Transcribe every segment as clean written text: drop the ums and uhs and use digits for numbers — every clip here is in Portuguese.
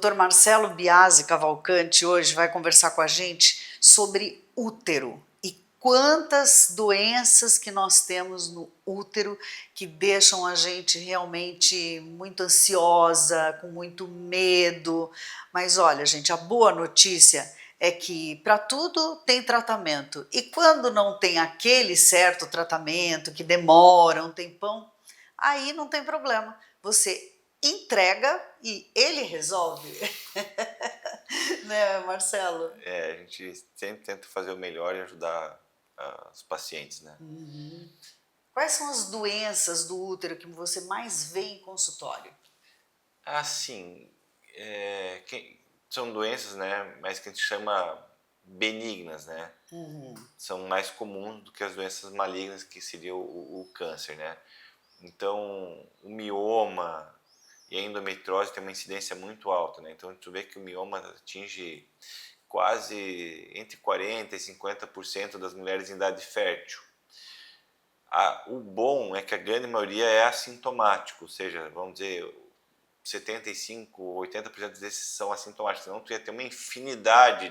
Dr. Marcelo Biasi Cavalcante hoje vai conversar com a gente sobre útero e quantas doenças que nós temos no útero que deixam a gente realmente muito ansiosa, com muito medo. Mas olha, gente, a boa notícia é que para tudo tem tratamento. E quando não tem aquele certo tratamento, que demora um tempão, aí não tem problema. Você entrega e ele resolve. Né, Marcelo? A gente sempre tenta fazer o melhor e ajudar os pacientes, né? Quais são as doenças do útero que você mais vê em consultório? Assim, são doenças, né? Mas que a gente chama benignas, né? São mais comuns do que as doenças malignas, que seria o câncer, né? Então, o mioma e a endometriose tem uma incidência muito alta, né? Então, tu vê que o mioma atinge quase entre 40% e 50% das mulheres em idade fértil. O bom é que a grande maioria é assintomático, ou seja, vamos dizer, 75%, 80% desses são assintomáticos. Senão tu ia ter uma infinidade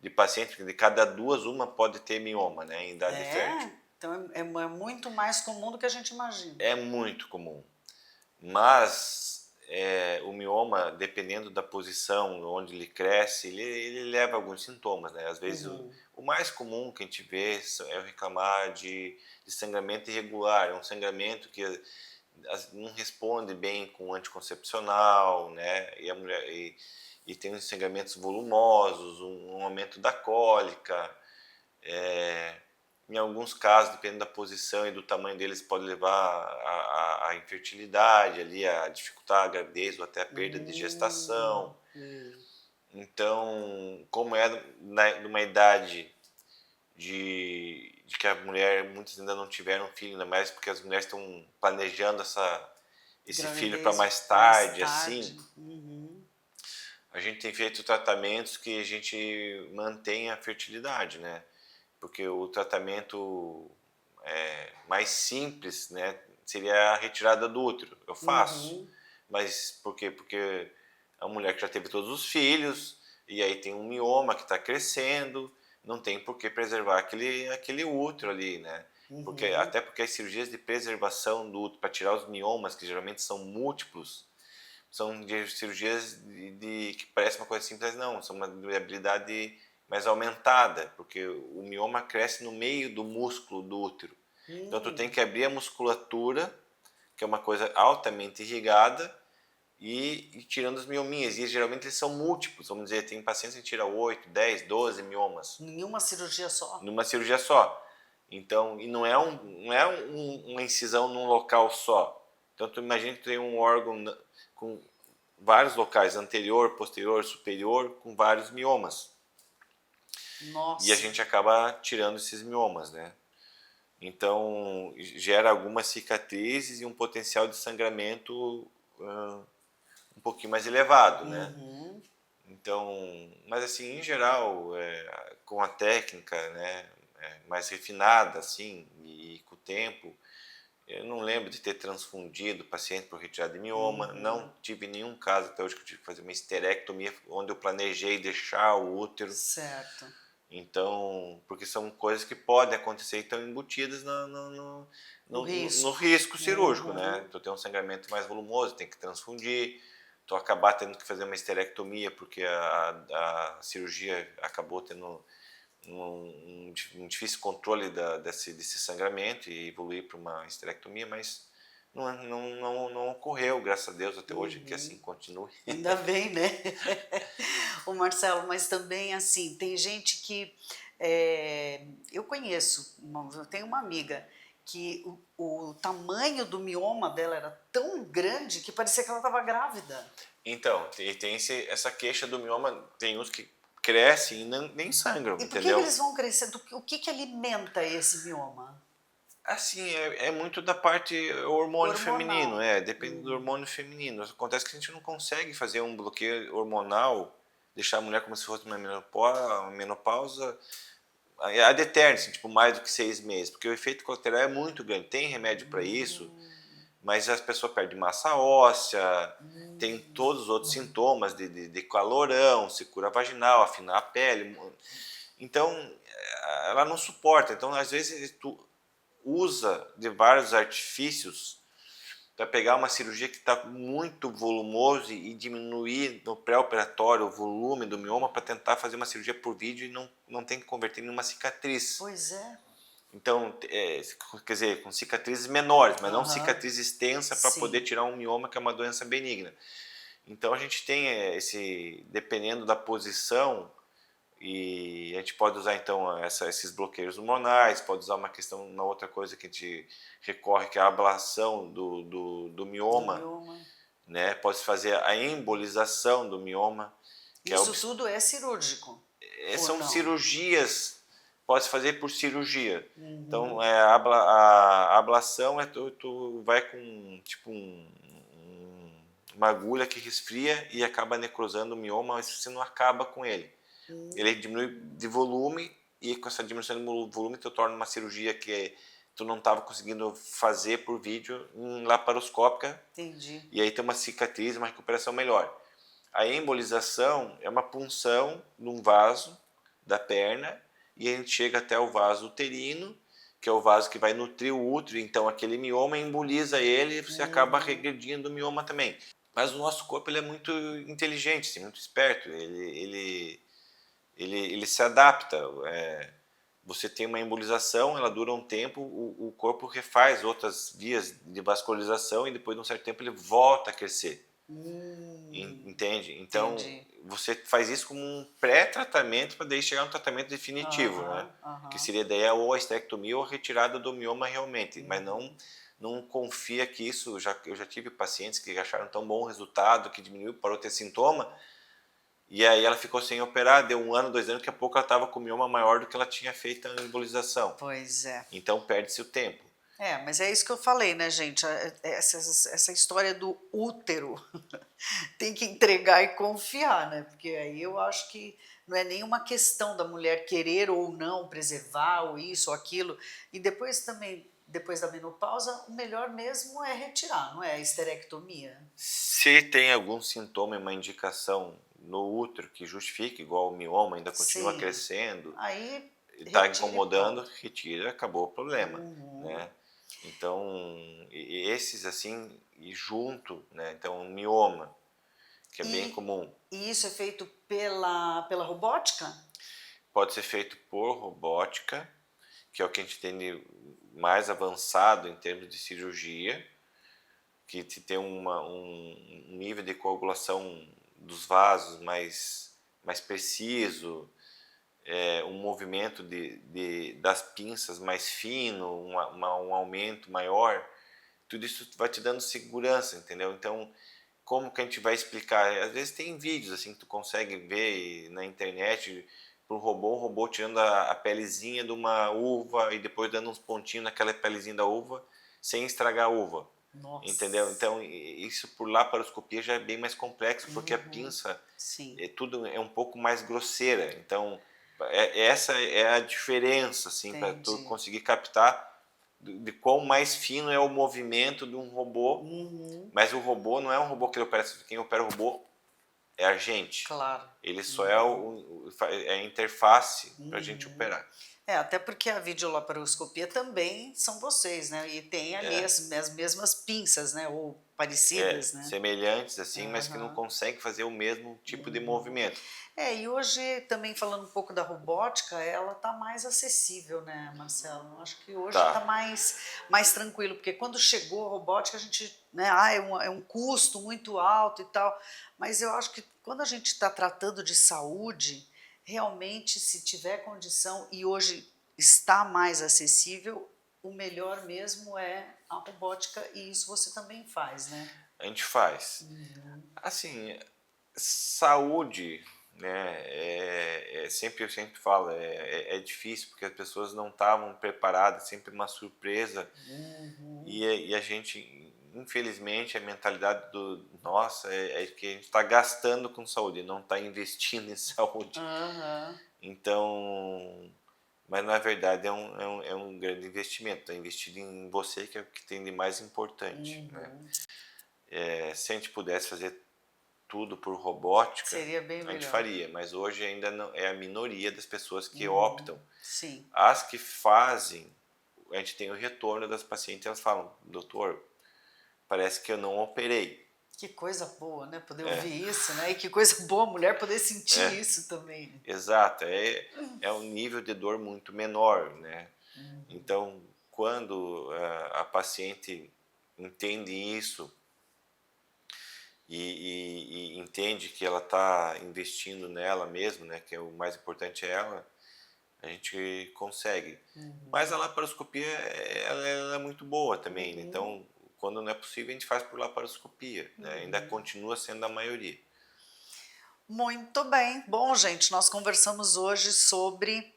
de pacientes, porque de cada duas, uma pode ter mioma, né, em idade fértil. Então é muito mais comum do que a gente imagina. É muito comum. Mas o mioma, dependendo da posição onde ele cresce, ele leva alguns sintomas, né? Às vezes o mais comum que a gente vê é reclamar de sangramento irregular, é um sangramento que não responde bem com anticoncepcional, né? E a mulher e tem uns sangramentos volumosos, um aumento da cólica. Em alguns casos, dependendo da posição e do tamanho deles, pode levar à infertilidade, ali, a dificultar a gravidez ou até a perda de gestação. Então, como é numa idade de que a mulher, muitas ainda não tiveram filho, ainda mais porque as mulheres estão planejando esse filho para mais tarde, assim, a gente tem feito tratamentos que a gente mantém a fertilidade, né? Porque o tratamento mais simples, né, seria a retirada do útero. Eu faço, mas por quê? Porque a mulher que já teve todos os filhos e aí tem um mioma que está crescendo, não tem por que preservar aquele útero ali, né? Até porque as cirurgias de preservação do útero para tirar os miomas, que geralmente são múltiplos, são cirurgias que parece uma coisa simples, não, são uma durabilidade mais aumentada, porque o mioma cresce no meio do músculo do útero. Então tu tem que abrir a musculatura, que é uma coisa altamente irrigada, e tirando os miominhas. E geralmente eles são múltiplos, vamos dizer, tem pacientes que tiram 8, 10, 12 miomas. Em uma cirurgia só? Numa cirurgia só. Então, e não é uma incisão num local só. Então tu imagina que tu tem um órgão com vários locais, anterior, posterior, superior, com vários miomas. Nossa. E a gente acaba tirando esses miomas, né? Então, gera algumas cicatrizes e um potencial de sangramento um pouquinho mais elevado, né? Então, mas assim, em geral, com a técnica, né, mais refinada, assim, e com o tempo, eu não lembro de ter transfundido o paciente por retirada de mioma, não tive nenhum caso até hoje que eu tive que fazer uma histerectomia, onde eu planejei deixar o útero. Certo. Então, porque são coisas que podem acontecer e estão embutidas no risco cirúrgico, né? Tu tem um sangramento mais volumoso, tem que transfundir, tu acabar tendo que fazer uma histerectomia porque a cirurgia acabou tendo um difícil controle desse sangramento e evoluir para uma histerectomia, mas não ocorreu, graças a Deus, até hoje, que assim continue. Ainda bem, né? O Marcelo, mas também assim, tem gente que eu conheço, eu tenho uma amiga que o tamanho do mioma dela era tão grande que parecia que ela estava grávida. Então, tem essa queixa do mioma, tem uns que crescem e nem sangram, E por entendeu? que eles vão crescendo? O que alimenta esse mioma? Assim, é muito da parte hormônio feminino, depende do Uhum. hormônio feminino. Acontece que a gente não consegue fazer um bloqueio hormonal, deixar a mulher como se fosse uma menopausa ad eterno, assim, tipo mais do que 6 meses, porque o efeito colateral é muito grande. Tem remédio para isso, mas as pessoas perdem massa óssea, tem todos os outros sintomas de calorão, secura vaginal, afinar a pele. Então, ela não suporta. Então, às vezes, tu usa de vários artifícios para pegar uma cirurgia que está muito volumoso e diminuir no pré-operatório o volume do mioma para tentar fazer uma cirurgia por vídeo e não tem que converter em uma cicatriz. Pois é. Então, quer dizer, com cicatrizes menores, mas não cicatriz extensa para poder tirar um mioma que é uma doença benigna. Então a gente tem dependendo da posição, e a gente pode usar então esses bloqueios hormonais, pode usar uma outra coisa que a gente recorre, que é a ablação do mioma, né? Pode fazer a embolização do mioma. Isso tudo é cirúrgico? São cirurgias, pode fazer por cirurgia. Então a ablação tu vai com tipo uma agulha que resfria e acaba necrosando o mioma, mas você não acaba com ele. Ele diminui de volume e com essa diminuição de volume tu torna uma cirurgia que tu não estava conseguindo fazer por vídeo em laparoscópica. Entendi. E aí tem uma cicatriz, uma recuperação melhor. A embolização é uma punção num vaso da perna e a gente chega até o vaso uterino, que é o vaso que vai nutrir o útero, então aquele mioma emboliza ele e você acaba regredindo o mioma também. Mas o nosso corpo ele é muito inteligente, assim, muito esperto, ele se adapta. Você tem uma embolização, ela dura um tempo, o corpo refaz outras vias de vascularização e depois de um certo tempo ele volta a crescer. Entende? Então você faz isso como um pré-tratamento para daí chegar no tratamento definitivo, né? Que seria daí ou a esterectomia ou a retirada do mioma realmente, mas não confia que isso, eu já tive pacientes que acharam tão bom resultado, que diminuiu, parou de ter sintoma, e aí ela ficou sem operar, deu 1 ano, 2 anos, daqui a pouco ela estava com o mioma maior do que ela tinha feito a embolização. Pois é. Então perde-se o tempo. Mas é isso que eu falei, né, gente? Essa história do útero tem que entregar e confiar, né? Porque aí eu acho que não é nenhuma questão da mulher querer ou não preservar, ou isso ou aquilo. E depois também, depois da menopausa, o melhor mesmo é retirar, não é? A esterectomia. Se tem algum sintoma, uma indicação no útero que justifique, igual o mioma ainda continua crescendo, aí está incomodando, retira, acabou o problema, né? Então, esses assim, e junto, né? Então, o mioma, que é bem comum. E isso é feito pela robótica? Pode ser feito por robótica, que é o que a gente tem de mais avançado em termos de cirurgia, que tem um nível de coagulação dos vasos mais preciso, um movimento das pinças mais fino, um aumento maior, tudo isso vai te dando segurança, entendeu? Então, como que a gente vai explicar? Às vezes tem vídeos assim que tu consegue ver na internet para um robô tirando a pelezinha de uma uva e depois dando uns pontinhos naquela pelezinha da uva sem estragar a uva. Nossa. Entendeu? Então, isso por laparoscopia já é bem mais complexo, porque a pinça tudo é um pouco mais grosseira. Então, essa é a diferença, assim, para tu conseguir captar de quão mais fino é o movimento de um robô. Mas o robô não é um robô que ele opera, quem opera o robô é a gente. Claro. Ele só é a interface para a gente operar. Até porque a videolaparoscopia também são vocês, né? E tem ali as mesmas pinças, né? Ou parecidas, né? Semelhantes assim, mas que não conseguem fazer o mesmo tipo de movimento. E hoje, também falando um pouco da robótica, ela tá mais acessível, né, Marcelo? Eu acho que hoje tá mais tranquilo, porque quando chegou a robótica, a gente, né, é um custo muito alto e tal, mas eu acho que quando a gente está tratando de saúde, realmente, se tiver condição, e hoje está mais acessível, o melhor mesmo é a robótica, e isso você também faz, né? A gente faz. Assim, saúde, né, eu sempre falo, é difícil, porque as pessoas não estavam preparadas, sempre uma surpresa, e a gente, infelizmente, a mentalidade nossa é que a gente está gastando com saúde, não está investindo em saúde. Então, mas na verdade é um grande investimento. É investido em você, que é o que tem de mais importante. Né? Se a gente pudesse fazer tudo por robótica, seria bem a gente melhor. faria, mas hoje ainda não é a minoria das pessoas que optam. Sim. As que fazem, a gente tem o retorno das pacientes, elas falam, doutor, parece que eu não operei. Que coisa boa, né? Poder ouvir isso, né? E que coisa boa a mulher poder sentir isso também. Né? Exato, é um nível de dor muito menor, né? Então, quando a paciente entende isso e entende que ela está investindo nela mesmo, né? Que é o mais importante é ela, a gente consegue. Mas a laparoscopia ela é muito boa também, né? Então, quando não é possível, a gente faz por laparoscopia, né? Ainda continua sendo a maioria. Muito bem. Bom, gente, nós conversamos hoje sobre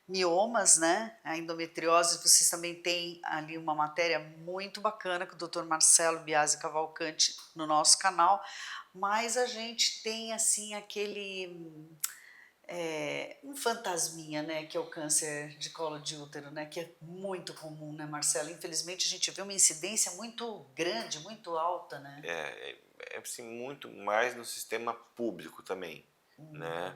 miomas, né? A endometriose. Vocês também têm ali uma matéria muito bacana com o Dr. Marcelo Biasi Cavalcante no nosso canal, mas a gente tem assim aquele um fantasminha, né, que é o câncer de colo de útero, né, que é muito comum, né, Marcelo? Infelizmente a gente vê uma incidência muito grande, muito alta, né? É assim, muito mais no sistema público também, né?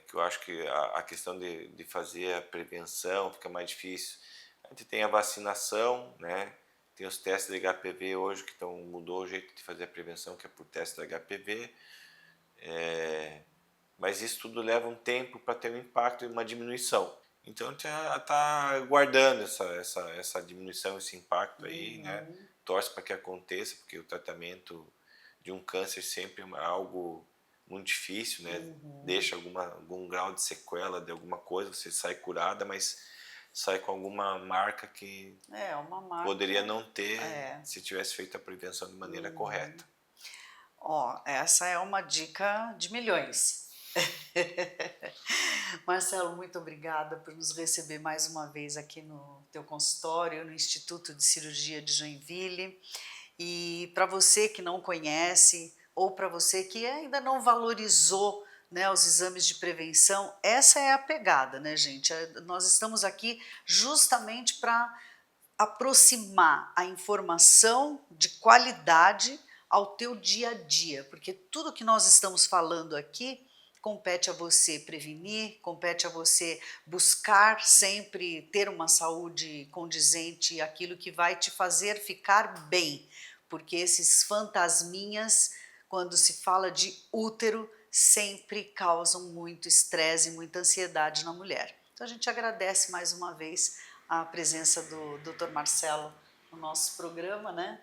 Que eu acho que a questão de fazer a prevenção fica mais difícil. A gente tem a vacinação, né? Tem os testes de HPV hoje que mudou o jeito de fazer a prevenção, que é por teste de HPV. Mas isso tudo leva um tempo para ter um impacto e uma diminuição. Então a gente está guardando essa diminuição, esse impacto aí, né? Torce para que aconteça, porque o tratamento de um câncer sempre é algo muito difícil, né? Deixa algum grau de sequela de alguma coisa, você sai curada, mas sai com alguma marca que uma marca, poderia não ter se tivesse feito a prevenção de maneira correta. Ó, essa é uma dica de milhões. Marcelo, muito obrigada por nos receber mais uma vez aqui no teu consultório, no Instituto de Cirurgia de Joinville. E para você que não conhece, ou para você que ainda não valorizou, né, os exames de prevenção, essa é a pegada, né, gente? Nós estamos aqui justamente para aproximar a informação de qualidade ao teu dia a dia, porque tudo que nós estamos falando aqui compete a você prevenir, compete a você buscar sempre ter uma saúde condizente, aquilo que vai te fazer ficar bem, porque esses fantasminhas, quando se fala de útero, sempre causam muito estresse e muita ansiedade na mulher. Então a gente agradece mais uma vez a presença do Dr. Marcelo no nosso programa, né?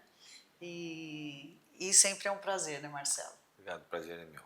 E sempre é um prazer, né, Marcelo? Obrigado, prazer é meu.